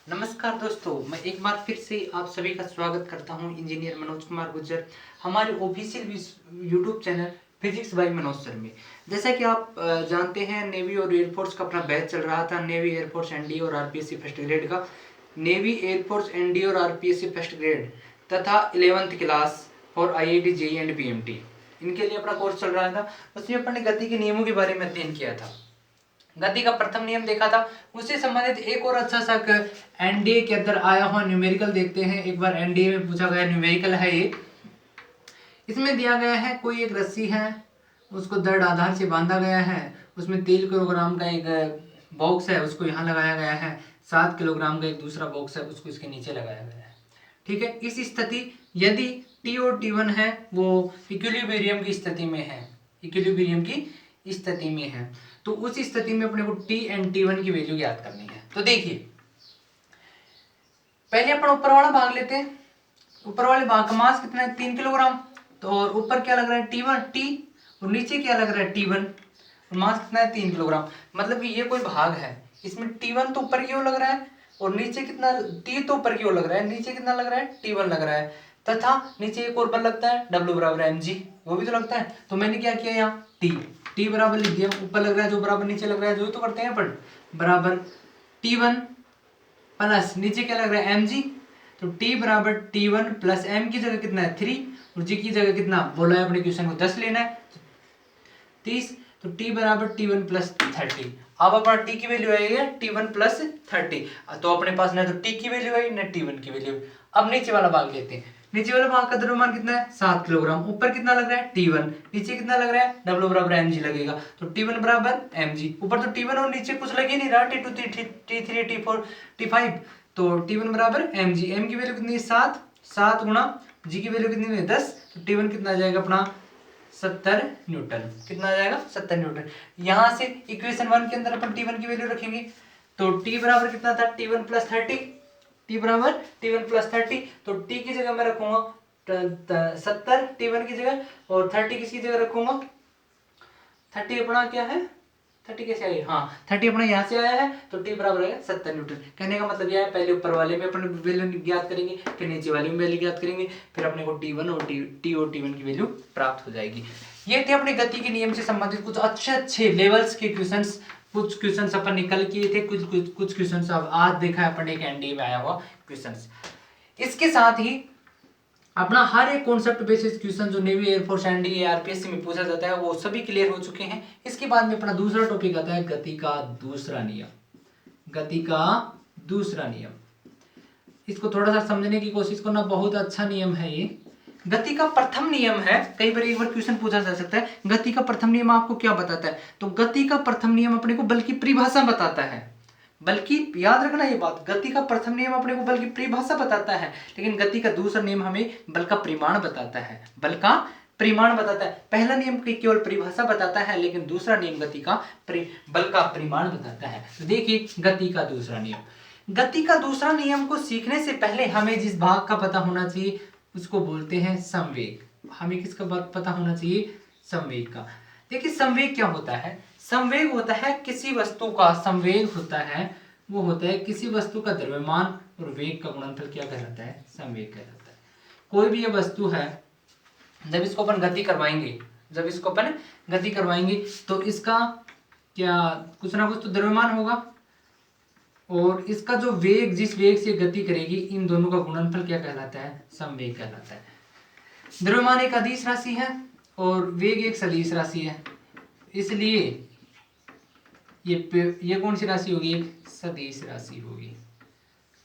नमस्कार दोस्तों, मैं एक बार फिर से आप सभी का स्वागत करता हूं इंजीनियर मनोज कुमार गुर्जर हमारे official YouTube channel physics by Manoj sir में। जैसा कि आप जानते हैं, नेवी और एयरफोर्स का अपना बैच चल रहा था। नेवी, एयरफोर्स, एनडीए और आरपीएससी फर्स्ट ग्रेड का। नेवी, एयरफोर्स, एनडीए और आरपीएससी फर्स्ट ग्रेड तथा 11th class for IIT, JEE and PMT, इनके लिए अपना कोर्स चल रहा था। उसमें अपन ने गति के नियमों के बारे में अध्ययन किया था। गति का प्रथम नियम देखा था। उससे संबंधित एक और अच्छा सा एनडीए के अंदर आया हुआ न्यूमेरिकल देखते हैं। एक बार एनडीए में पूछा गया न्यूमेरिकल है ये। इसमें दिया गया है कोई एक रस्सी है, उसको दृढ़ आधार से बांधा गया है। उसमें 3 किलोग्राम का एक बॉक्स है, उसको यहाँ लगाया गया है। 7 किलोग्राम का एक दूसरा बॉक्स है, उसको इसके नीचे लगाया गया है। ठीक है। इस स्थिति यदि टी और टी1 है वो इक्विलिब्रियम की स्थिति में है, इक्विलिब्रियम की स्थिति में है, तो उस स्थिति में अपने को टी एंड टी1 की वैल्यू याद करनी है। तो देखिए, पहले अपन ऊपर वाला भाग लेते हैं। ऊपर वाले भाग का मास कितना है? 3 किलोग्राम। तो और ऊपर क्या लग रहा है? टी1 टी, और नीचे क्या लग रहा है? टी1। और मास कितना है? 3 किलोग्राम। मतलब कि ये कोई भाग है, इसमें टी1 तो ऊपर की ओर लग रहा है और नीचे कितना? टी तो ऊपर की ओर लग रहा है, नीचे कितना लग रहा है? टी1 लग रहा है। तथा नीचे एक और बल लगता है, W बराबर mg, वो भी तो लगता है। तो मैंने क्या किया यहाँ? टी बराबर लिख दिया। ऊपर लग रहा है जो बराबर नीचे लग रहा है, जो तो करते हैं अपन, बराबर टी1 प्लस नीचे क्या लग रहा है? mg। तो t बराबर t1 प्लस m की जगह कितना है? 3, और g की जगह कितना बोला है अपने क्वेश्चन को? 10 लेना है, 30। तो t बराबर t1 प्लस 30। अब अपना t की वैल्यू आई है t1 प्लस 30। तो अपने पास ना तो t की वैल्यू आई ना t1 की वैल्यू। अब नीचे वाला भाग लेते हैं। नीचे वाला भाग का द्रव्यमान कितना है? 7 किलोग्राम। ऊपर कितना लग रहा है? t1। नीचे कितना लग रहा है? W बराबर mg लगेगा। तो t1 बराबर mg। ऊपर तो t1 और नीचे कुछ लग ही नहीं रहा, t2 t3 t4 t5। तो t1 बराबर mg। m की वैल्यू कितनी है? 7। 7 गुणा g की वैल्यू कितनी है? 10। तो t1 कितना आ जाएगा अपना? 70 न्यूटन। कितना आ जाएगा? 70 न्यूटन। यहां से इक्वेशन 1 के अंदर अपन t1 की वैल्यू रखेंगे। तो t बराबर कितना था? t1 plus 30। t बराबर t1 प्लस 30। तो t की जगह मैं रखूंगा 70 t1 की जगह, और 30 किसकी जगह रखूंगा? 30 अपना क्या है? 30 कैसे आई? हाँ, 30 अपना यहाँ से आया है, तो t बराबर है 70 न्यूटन। कहने का मतलब यह है, पहले ऊपर वाले में अपन वैल्यू ज्ञात करेंगे, फिर नीचे वाले में वैल्यू ज्ञात करेंगे, फिर अपने को t1 और t1 की वैल्यू प्राप्त हो जाएगी। ये थे अपने गति के नियम से संबंधित कुछ अच्छे अच्छे लेवल्स के क्वेश्चंस। कुछ क्वेश्चंस अपन निकल किए थे, कुछ क्वेश्चंस अब आज देखा है अपन एक एनडीए में आया हुआ क्वेश्चंस। इसके साथ ही अपना हर एक कॉन्सेप्ट बेसिस क्वेश्चन जो नेवी, एयरफोर्स, एनडीए, आरपीएससी में पूछा जाता है वो सभी क्लियर हो चुके हैं। इसके बाद में अपना दूसरा टॉपिक आता है गति का दूसरा नियम। गति का दूसरा नियम, इसको थोड़ा सा समझने की कोशिश करना। बहुत अच्छा नियम है ये। गति का प्रथम नियम है, कई बार एक बार क्वेश्चन पूछा जा सकता है, गति का प्रथम नियम आपको क्या बताता है? तो गति का प्रथम नियम अपने को बल की परिभाषा बताता है। बल्कि याद रखना ये बात, गति का प्रथम नियम अपने को बल की परिभाषा बताता है, लेकिन गति का दूसरा नियम हमें बल का परिमाण बताता है। बल का परिमाण बताता है। पहला नियम की केवल परिभाषा बताता है, लेकिन दूसरा नियम गति का बल का परिमाण बताता है। तो देखिए गति का दूसरा नियम। गति का दूसरा नियम को सीखने से पहले हमें जिस भाग का पता होना चाहिए उसको बोलते हैं संवेग। हमें किसका पता होना चाहिए? संवेग का। देखिए संवेग क्या होता है? संवेग होता है किसी वस्तु का, संवेग होता है वो होता है किसी वस्तु का द्रव्यमान और वेग का गुणनफल। क्या कहलाता है? संवेग कहलाता है। कोई भी ये वस्तु है, जब इसको अपन गति करवाएंगे, तो इसका क्या कुछ ना कुछ तो द्रव्यमान होगा, और इसका जो वेग, जिस वेग से गति करेगी, इन दोनों का गुणनफल क्या कहलाता है? संवेग कहलाता है। द्रव्यमान एक अदिश राशि है और वेग एक सदिश राशि है, इसलिए ये कौन सी राशि होगी? सदिश राशि होगी।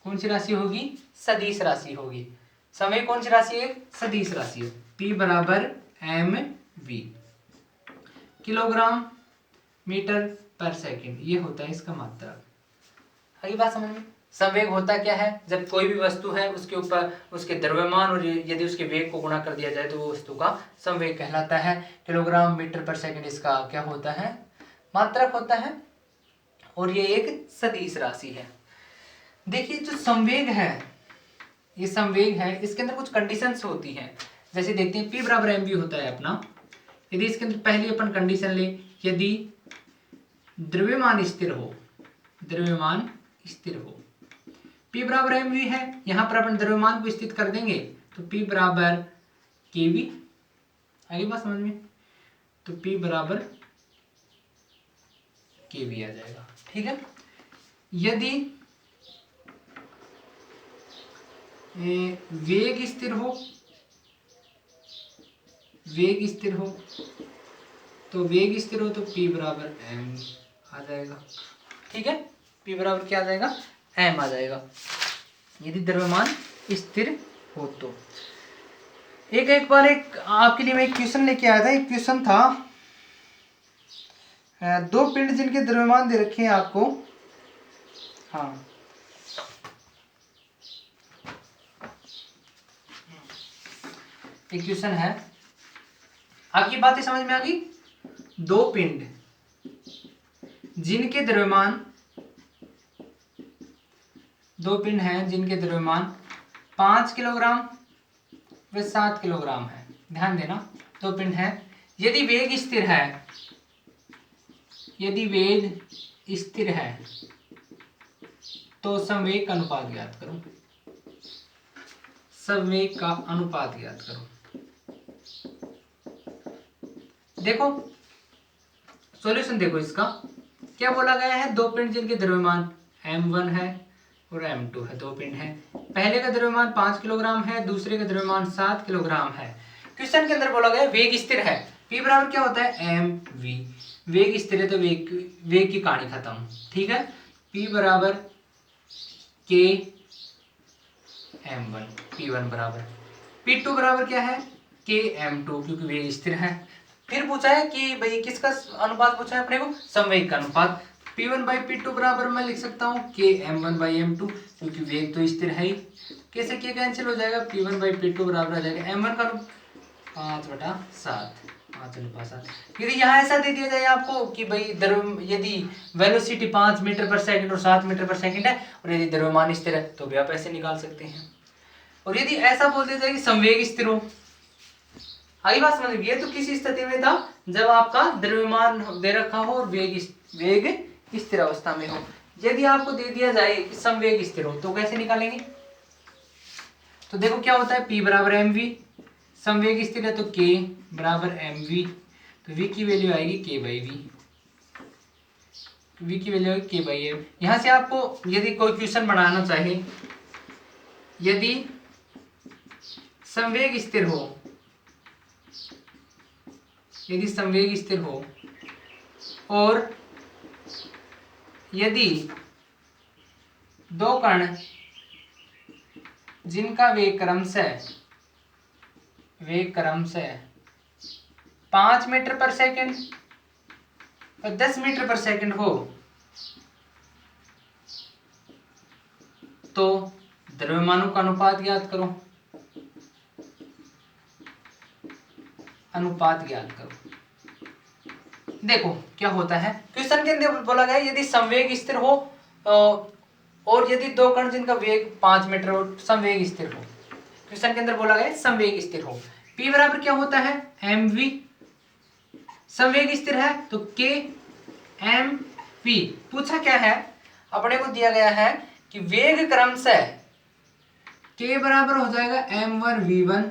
कौन सी राशि होगी? सदिश राशि होगी। संवेग कौन सी राशि है? सदिश राशि है। P बराबर mv, किलोग्राम मीटर पर सेकंड, ये होता है इसका मात्रक। अगली बात समझ में। संवेग होता क्या है? जब कोई भी वस्तु है उसके ऊपर उसके द्रव्यमान और यदि उसके वेग को गुणा कर दिया जाए तो वो वस्तु का संवेग कहलाता है। किलोग्राम मीटर पर सेकंड इसका क्या होता है? मात्रक होता है, और ये एक सदिश राशि है। देखिए जो संवेग है, ये संवेग है, इसके अंदर कुछ कंडीशंस होती हैं। जैसे देखते हैं P बराबर mv होता है अपना। यदि इसके अंदर पहली अपन कंडीशन ले, यदि द्रव्यमान स्थिर हो, द्रव्यमान स्थिर हो, P बराबर एम वी है, यहाँ पर अपन द्रव्यमान को स्थित कर देंगे तो P बराबर के वी। आगे बात समझ में, तो P बराबर के वी आ जाएगा। ठीक है, यदि वेग स्थिर हो, वेग स्थिर हो तो वेग स्थिर हो तो P बराबर m आ जाएगा। ठीक है, P बराबर क्या आ जाएगा, m आ जाएगा यदि द्रव्यमान स्थिर हो तो। एक बार एक आपके लिए मैं एक क्वेश्चन लेके आया था। एक क्वेश्चन था, दो पिंड जिनके द्रव्यमान दे रखे हैं आपको। हाँ, एक क्वेश्चन है, आपकी बातें समझ में आ गई। दो पिंड जिनके द्रव्यमान, दो पिंड हैं जिनके द्रव्यमान 5 किलोग्राम व 7 किलोग्राम है। ध्यान देना, दो पिंड हैं, यदि वेग स्थिर है, यदि वेग स्थिर है तो संवेग का अनुपात ज्ञात करो। संवेग का अनुपात ज्ञात करो। देखो सॉल्यूशन देखो इसका, क्या बोला गया है, दो पिंड जिनके द्रव्यमान m1 है और m2 है। दो पिंड है, पहले का द्रव्यमान 5 किलोग्राम है, दूसरे का द्रव्यमान 7 किलोग्राम है। क्वेश्चन के अंदर बोला गया वेग स्थिर है, P बराबर क्या होता है, mv। वेग स्थिर है तो वेग की कहानी खत्म। ठीक है, P बराबर k m1, P1 बराबर, P2 बराबर क्या है, k m2, क्योंकि वेग स्थिर है। फिर पूछा है कि भाई किसका अनुपात पूछा है अपने को, संवेग का अनुपात। P1 बाई P2 बराबर मैं लिख सकता हूँ k m1 बाई m2, क्योंकि वेग तो स्थिर है ही। कैसे k कैंसिल हो जाएगा, P1 बाई P2 बराबर आ जाएगा m1 का 5/7, 5:7। यदि यहाँ ऐसा दे दिया जाए आपको कि भाई यदि वेलोसिटी 5 मीटर पर सेकंड और 7 मीटर पर सेकंड है और यदि द्रव्यमान स्थिर है तो भी आप ऐसे निकाल सकते हैं। और यदि ऐसा बोल दिया जाए कि संवेग स्थिर हो, आगे बात समझ गई। तो किसी स्थिति में था जब आपका द्रव्यमान दे रखा हो और वेग स्थिर अवस्था में हो। यदि आपको दे दिया जाए कि संवेग स्थिर हो तो कैसे निकालेंगे, तो देखो क्या होता है, P बराबर mv, संवेग स्थिर है तो K बराबर mv, तो v की वैल्यू आएगी k बाई वी, v की वैल्यू आएगी k बाई m। यहां से आपको यदि कोई क्वेश्चन बनाना चाहे, यदि संवेग स्थिर हो, यदि संवेग स्थिर हो और यदि दो कण जिनका वेग क्रमशः 5 मीटर पर सेकंड और 10 मीटर पर सेकंड हो तो द्रव्यमानों का अनुपात ज्ञात करो। अनुपात ज्ञात करो। देखो क्या होता है, क्वेश्चन के अंदर बोला गया यदि संवेग स्थिर हो और यदि दो कण जिनका वेग 5 मीटर हो संवेग स्थिर हो। क्वेश्चन के अंदर बोला गया संवेग स्थिर हो, P बराबर क्या होता है, mv। संवेग स्थिर है तो k mv। पूछा क्या है, अपने को दिया गया है कि वेग क्रमशः k बराबर हो जाएगा m1 v1,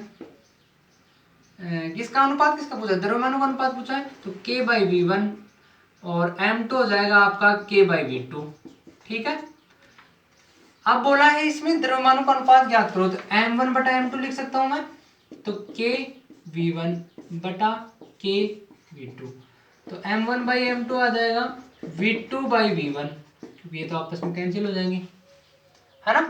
किसका अनुपात, किसका पूछा, द्रव्यमानों का अनुपात पूछा है तो k बाई v1 और m2 हो जाएगा आपका k बाई v2। ठीक है, अब बोला है इसमें द्रव्यमानों का अनुपात ज्ञात करो, तो m1 बटा m2 लिख सकता हूं मैं, तो k v1 बटा k v2, तो m1 बाई m2 आ जाएगा v2 बाई v1, क्योंकि ये तो आपस में कैंसिल हो जाएंगे, है ना।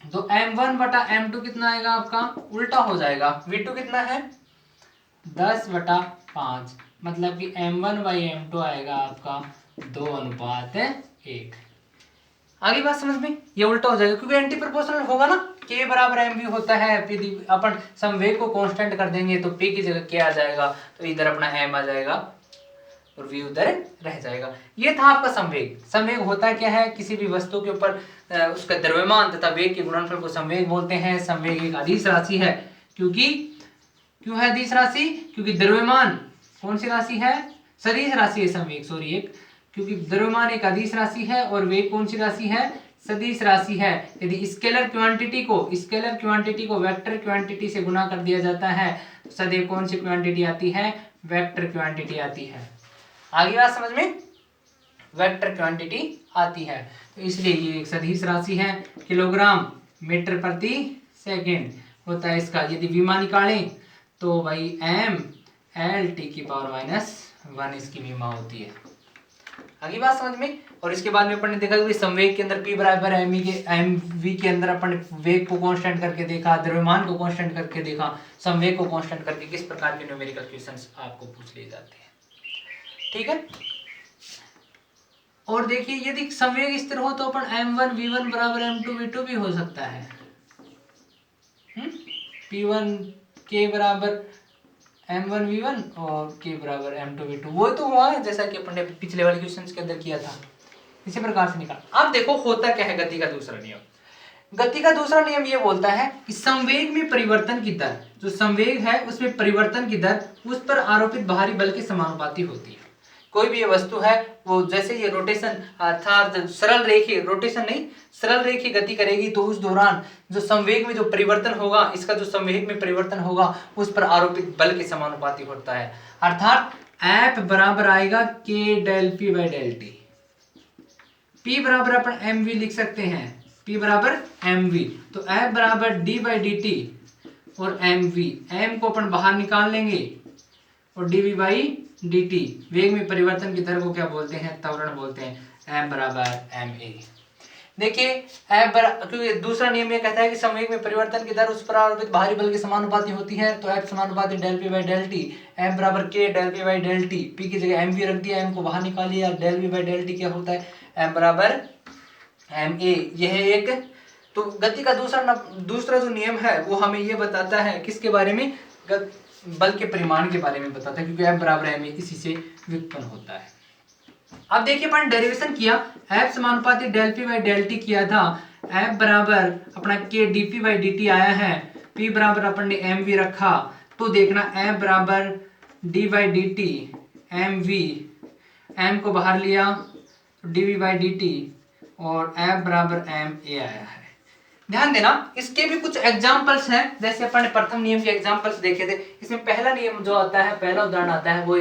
तो m1 बटा m2 कितना आएगा आपका, उल्टा हो जाएगा, v2 कितना है 10/5, मतलब कि m1 बाई m2 आएगा आपका 2:1। आगे बात समझ में, ये उल्टा हो जाएगा क्योंकि एंटी प्रोपोर्शनल होगा ना, k बराबर mv होता है, यदि अपन संवेग को कांस्टेंट कर देंगे तो p की जगह k आ जाएगा, तो इधर अपना m आ जाएगा और v उधर रह जाएगा। ये था आपका संवेग। संवेग होता क्या है, किसी भी वस्तु के ऊपर उसका द्रव्यमान तथा वेग के गुणनफल को संवेग बोलते हैं। संवेग एक अदिश राशि है, क्यों है अदिश राशि, क्योंकि द्रव्यमान कौन सी राशि है, सदिश राशि है संवेग, सॉरी एक, क्योंकि द्रव्यमान एक अदिश राशि है और वेग कौन सी राशि है, सदिश राशि है, यदि स्केलर क्वांटिटी को वेक्टर क्वांटिटी से गुना कर दिया जाता है तो सदैव कौन सी क्वांटिटी आती है? वेक्टर क्वांटिटी आती है। आगे बात समझ में? वेक्टर क्वांटिटी आती है। तो इसलिए ये एक सदिश राशि है, किलोग्राम मीटर प्रति सेकेंड होता है इसका। यदि विमा निकालें तो भाई m/L⁻⁻1 इसकी विमा होती है। आगे बात समझ में? और इसके बाद में अपन ने देखा कि संवेग के अंदर P बराबर mv के अंदर अपन वेग को कांस्टेंट करके देखा, द्रव्यमान को कांस्टेंट करके देखा, संवेग को कांस्टेंट करके किस प्रकार के न्यूमेरिकल क्वेश्चंस आपको पूछ लिए जाते हैं। ठीक है। और देखिए यदि संवेग स्थिर हो तो अपन m1v1 बराबर m2v2 भी हो सकता है। P1 k बराबर m1v1 और k बराबर m2v2, वो तो हुआ है जैसा कि अपन ने पिछले वाले क्वेश्चंस के अंदर किया था। इसी प्रकार से निकाल। अब देखो होता क्या है गति का दूसरा नियम। गति का दूसरा नियम ये बोलता है कि संवेग में परिवर्तन की दर, जो संवेग है उसमें परिवर्तन की दर उस पर आरोपित बाहरी बल के समानुपाती होती है। कोई भी ये वस्तु है वो जैसे ये रोटेशन अर्थात सरल रेखीय रोटेशन नहीं सरल रेखीय गति करेगी तो उस दौरान जो संवेग में जो परिवर्तन होगा, इसका जो संवेग में परिवर्तन होगा उस पर आरोपित बल के समानुपाती होता है। अर्थात F बराबर आएगा k del P by del T। P बराबर अपन mv लिख सकते हैं, P बराबर mv, तो F बराबर d by dt और mv, m को अपन बाहर निकाल लेंगे और dv by dt, वेग में परिवर्तन की दर को क्या बोलते हैं? त्वरण बोलते हैं। m बराबर ma। देखिए क्योंकि दूसरा नियम ये कहता है कि संवेग में परिवर्तन की दर उस पर आरोपित बाहरी बल के समानुपाती होती है, तो F समानुपाती del P by del T, m बराबर k del P by del T, P की जगह mv रख दिया, m को बाहर निकाल लिया, del P by del T क्या होता है? m बराबर ma। यह एक तो गति का दूसरा जो नियम है वो हमें ये बताता है किसके बारे में? बल के परिमाण के बारे में बताता है, क्योंकि F बराबर ma इसी से व्युत्पन्न होता है। अब देखिए अपन डेरिवेशन किया, F समानुपाती del P by del T किया था, F बराबर अपना k dP by dt आया है, P बराबर अपन ने mv रखा, तो देखना F बराबर d by dt mv, m को बाहर लिया तो dv by dt और F बराबर ma आया है। ध्यान देना इसके भी कुछ एग्जांपल्स हैं, जैसे अपन ने प्रथम नियम के एग्जांपल्स देखे थे। इसमें पहला नियम जो आता है, पहला उदाहरण आता है वो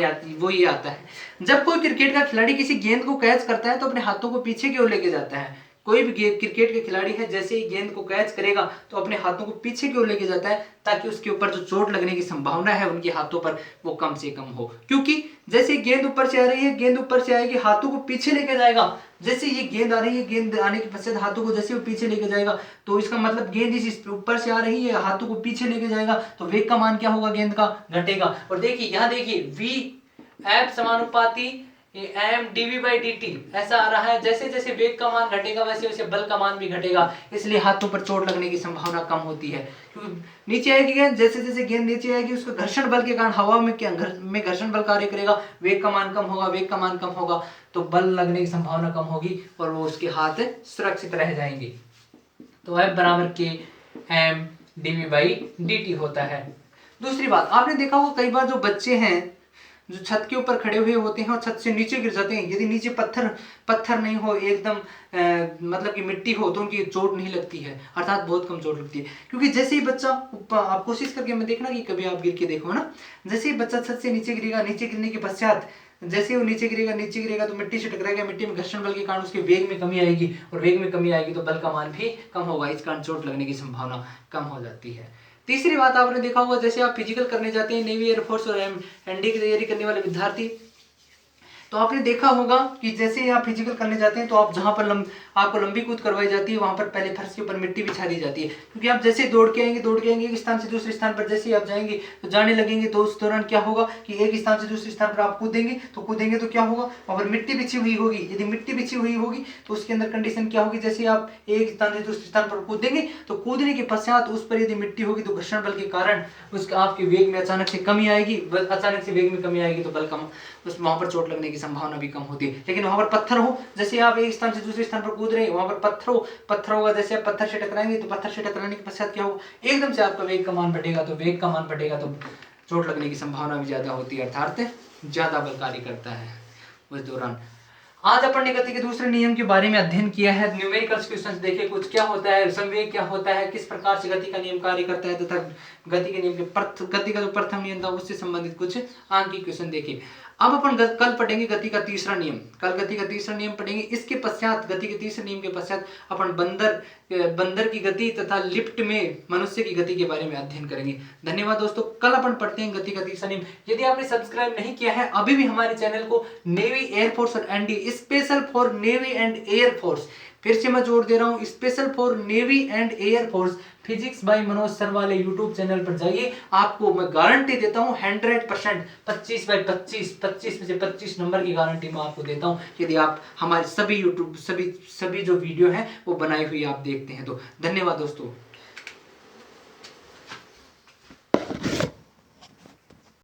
ये आता है, जब कोई क्रिकेट का खिलाड़ी किसी गेंद को कैच करता है तो अपने हाथों को पीछे की ओर लेके जाता है। कोई भी क्रिकेट का खिलाड़ी है जैसे ही गेंद को कैच करेगा तो अपने हाथों को पीछे की ओर लेके जाता है ताकि उसके ऊपर जो चोट लगने की संभावना है उनके हाथों पर वो कम से कम हो, क्योंकि जैसे गेंद ऊपर से आ रही है, गेंद ऊपर से आएगी, हाथों को पीछे लेके जाएगा। जैसे ये गेंद आ रही है, गेंद आने के पश्चात हाथों को जैसे वो पीछे लेके जाएगा तो इसका मतलब गेंद इस ऊपर से आ रही है, हाथों को पीछे लेके जाएगा तो वेग का मान क्या होगा? गेंद का घटेगा। और देखिए यहाँ देखिए v F समानुपाती m dv by dt ऐसा आ रहा है, जैसे जैसे वेग का मान घटेगा वैसे वैसे बल का मान भी घटेगा, इसलिए हाथों पर चोट लगने की संभावना कम होती है। क्योंकि नीचे आएगी गेंद, जैसे जैसे गेंद नीचे आएगी उसका घर्षण बल के कारण हवा में घर्षण बल कार्य करेगा, वेग का मान कम होगा, वेग का मान कम होगा तो बल लगने की संभावना कम होगी और वो उसके हाथ सुरक्षित रह जाएंगे। तो F बराबर k m dv by dt होता है। दूसरी बात आपने देखा होगा कई बार जो बच्चे हैं जो छत के ऊपर खड़े हुए होते हैं और छत से नीचे गिर जाते हैं, यदि नीचे पत्थर नहीं हो, एकदम मतलब कि मिट्टी हो तो उनकी चोट नहीं लगती है, अर्थात बहुत कम चोट लगती है। क्योंकि जैसे ही बच्चा, आप कोशिश करके मैं देखना कि कभी आप गिर के देखो ना, जैसे ही बच्चा छत से नीचे गिरेगा, नीचे गिरने के पश्चात जैसे वो नीचे गिरेगा तो मिट्टी से टकराएगा, मिट्टी में घर्षण बल के कारण उसके वेग में कमी आएगी और वेग में कमी आएगी तो बल का मान भी कम होगा, इस कारण चोट लगने की संभावना कम हो जाती है। तीसरी बात आपने देखा होगा जैसे आप फिजिकल करने जाते हैं, नेवी एयरफोर्स और एनडी की तैयारी करने वाले विद्यार्थी, तो आपने देखा होगा कि जैसे आप फिजिकल करने जाते हैं तो आप जहां पर आपको लंबी कूद करवाई जाती है वहां पर पहले फर्श के ऊपर मिट्टी बिछा दी जाती है, क्योंकि आप जैसे दौड़ के आएंगे एक स्थान से दूसरे स्थान पर जैसे आप जाएंगे तो जाने लगेंगे तो उस दौरान क्या होगा कि एक स्थान से दूसरे स्थान पर आप कूदेंगे तो क्या होगा, वहां पर मिट्टी बिछी हुई होगी। यदि मिट्टी बिछी हुई होगी तो उसके अंदर कंडीशन क्या होगी, जैसे आप एक स्थान से दूसरे स्थान पर कूदेंगे तो कूदने के पश्चात उस पर यदि मिट्टी होगी तो घर्षण बल के कारण उसका आपके वेग में अचानक से कमी आएगी, अचानक से वेग में कमी आएगी तो बल कम, उस वहां पर चोट लगने की संभावना भी कम होती है। लेकिन वहां पर पत्थर हो, जैसे आप एक स्थान से दूसरे स्थान पर कूद रहे हैं वहां पर पत्थर होगा, जैसे आप पत्थर से टकराएंगे तो पत्थर से टकराने के पश्चात क्या होगा, एकदम से आपका वेग का मान बढ़ेगा, तो वेग का मान बढ़ेगा तो चोट लगने की संभावना भी ज्यादा होती है, अर्थात ज्यादा बल कार्य करता है उस दौरान। आज अपन ने गति के दूसरे नियम के बारे में अध्ययन किया है। न्यूमेरिकल्स क्वेश्चंस देखे, कुछ क्या होता है संवेग, क्या होता है, किस प्रकार से गति का नियम कार्य करता है, तथा गति के नियम के गति का जो प्रथम नियम था उससे संबंधित कुछ आंकिक क्वेश्चन देखे। अब अपन कल पढ़ेंगे गति का तीसरा नियम, कल गति का तीसरा नियम पढ़ेंगे। इसके पश्चात गति के तीसरे नियम के पश्चात अपन बंदर की गति तथा लिफ्ट में मनुष्य की गति के बारे में अध्ययन करेंगे। धन्यवाद दोस्तों, कल अपन पढ़ते हैं गति का तीसरा नियम। यदि आपने सब्सक्राइब नहीं किया है अभी भी हमारे चैनल को, नेवी, एयरफोर्स और ND, special for navy and air force, फिर से मैं जोड़ दे रहा हूं, special for navy and air force physics by Manoj sir वाले यूट्यूब चैनल पर जाइए। आपको मैं गारंटी देता हूं 100% 25 बाय 25 में से 25 नंबर की गारंटी मैं आपको देता हूं, यदि आप हमारे सभी यूट्यूब सभी जो वीडियो हैं वो बनाई हुई आप देखते हैं तो। धन्यवाद दोस्तों।